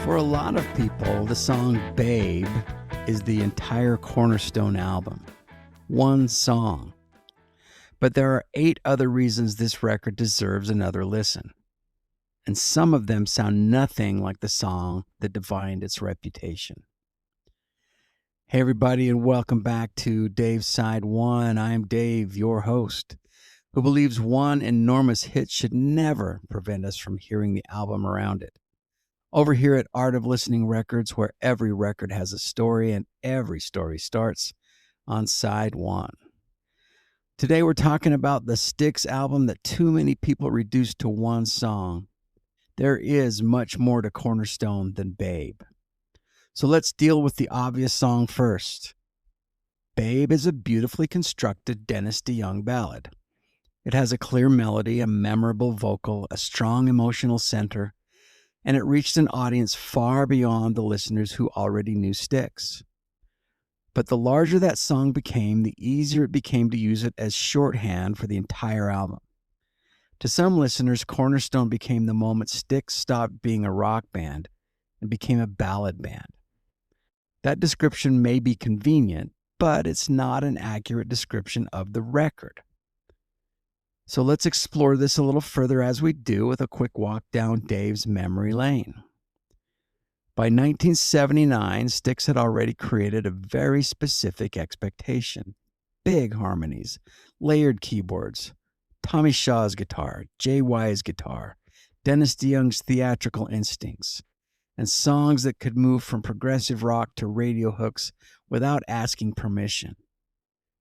For a lot of people, the song Babe is the entire Cornerstone album. One song. But there are 8 other reasons this record deserves another listen. And some of them sound nothing like the song that defined its reputation. Hey everybody, and welcome back to Dave's Side 1. I'm Dave, your host, who believes one enormous hit should never prevent us from hearing the album around it. Over here at Art of Listening Records, where every record has a story and every story starts on side 1. Today we're talking about the Styx album that too many people reduced to one song. There is much more to Cornerstone than Babe. So let's deal with the obvious song first. Babe is a beautifully constructed Dennis DeYoung ballad. It has a clear melody, a memorable vocal, a strong emotional center, and it reached an audience far beyond the listeners who already knew Styx. But the larger that song became, the easier it became to use it as shorthand for the entire album. To some listeners, Cornerstone became the moment Styx stopped being a rock band and became a ballad band. That description may be convenient, but it's not an accurate description of the record. So let's explore this a little further as we do with a quick walk down Dave's memory lane. By 1979, Styx had already created a very specific expectation. Big harmonies, layered keyboards, Tommy Shaw's guitar, J.Y.'s guitar, Dennis DeYoung's theatrical instincts, and songs that could move from progressive rock to radio hooks without asking permission.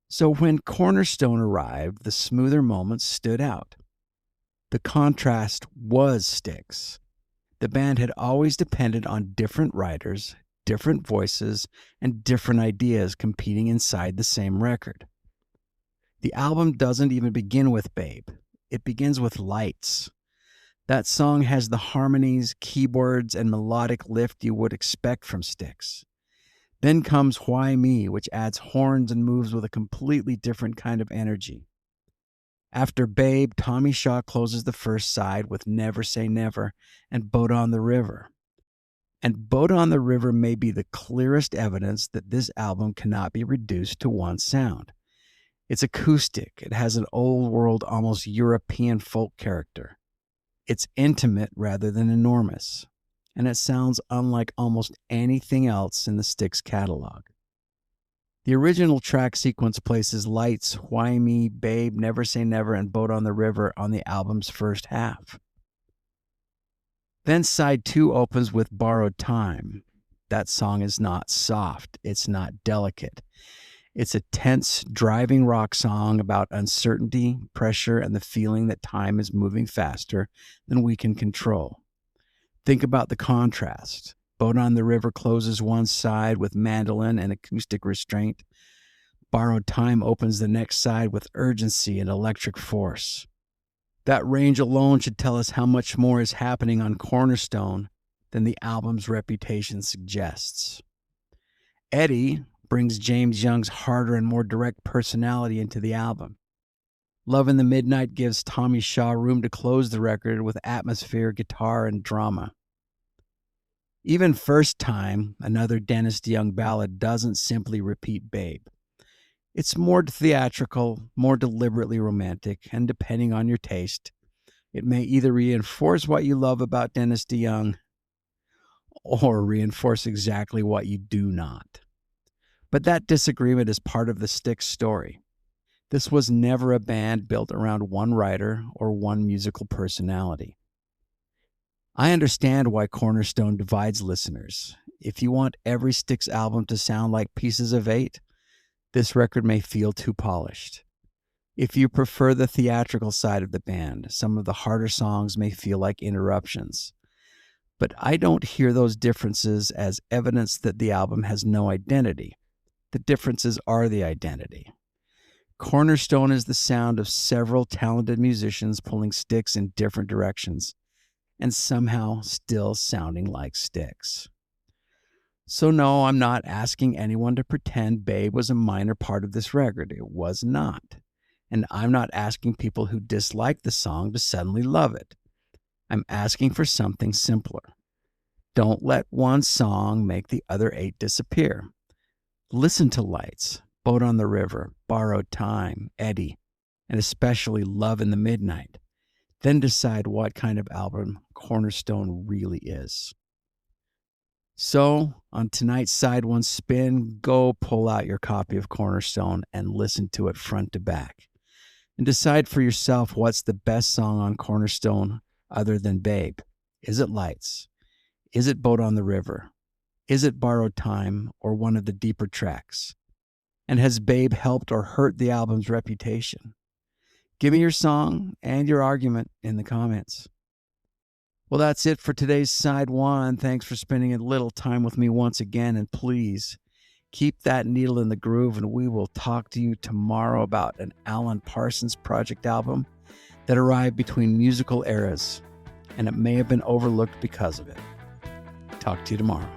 So when Cornerstone arrived, the smoother moments stood out. The contrast was Styx. The band had always depended on different writers, different voices, and different ideas competing inside the same record. The album doesn't even begin with Babe. It begins with Lights. That song has the harmonies, keyboards, and melodic lift you would expect from Styx. Then comes Why Me, which adds horns and moves with a completely different kind of energy. After Babe, Tommy Shaw closes the first side with Never Say Never and Boat on the River. And Boat on the River may be the clearest evidence that this album cannot be reduced to one sound. It's acoustic. It has an old-world, almost European folk character. It's intimate rather than enormous. And it sounds unlike almost anything else in the Styx catalog. The original track sequence places Lights, Why Me, Babe, Never Say Never, and Boat on the River on the album's first half. Then side 2 opens with Borrowed Time. That song is not soft. It's not delicate. It's a tense, driving rock song about uncertainty, pressure, and the feeling that time is moving faster than we can control. Think about the contrast. Boat on the River closes one side with mandolin and acoustic restraint. Borrowed Time opens the next side with urgency and electric force. That range alone should tell us how much more is happening on Cornerstone than the album's reputation suggests. Eddie brings James Young's harder and more direct personality into the album. Love in the Midnight gives Tommy Shaw room to close the record with atmosphere, guitar, and drama. Even First Time, another Dennis DeYoung ballad, doesn't simply repeat Babe. It's more theatrical, more deliberately romantic, and depending on your taste, it may either reinforce what you love about Dennis DeYoung or reinforce exactly what you do not. But that disagreement is part of the Styx story. This was never a band built around one writer or one musical personality. I understand why Cornerstone divides listeners. If you want every Styx album to sound like Pieces of Eight, this record may feel too polished. If you prefer the theatrical side of the band, some of the harder songs may feel like interruptions. But I don't hear those differences as evidence that the album has no identity. The differences are the identity. Cornerstone is the sound of several talented musicians pulling Styx in different directions, and somehow still sounding like Styx. So no, I'm not asking anyone to pretend Babe was a minor part of this record. It was not. And I'm not asking people who dislike the song to suddenly love it. I'm asking for something simpler. Don't let one song make the other 8 disappear. Listen to Lights, Boat on the River, Borrowed Time, Eddie, and especially Love in the Midnight. Then decide what kind of album Cornerstone really is. So, on tonight's Side 1 spin, go pull out your copy of Cornerstone and listen to it front to back. And decide for yourself what's the best song on Cornerstone other than Babe. Is it Lights? Is it Boat on the River? Is it Borrowed Time or one of the deeper tracks? And has Babe helped or hurt the album's reputation? Give me your song and your argument in the comments. Well, that's it for today's Side 1. Thanks for spending a little time with me once again. And please keep that needle in the groove, and we will talk to you tomorrow about an Alan Parsons Project album that arrived between musical eras, and it may have been overlooked because of it. Talk to you tomorrow.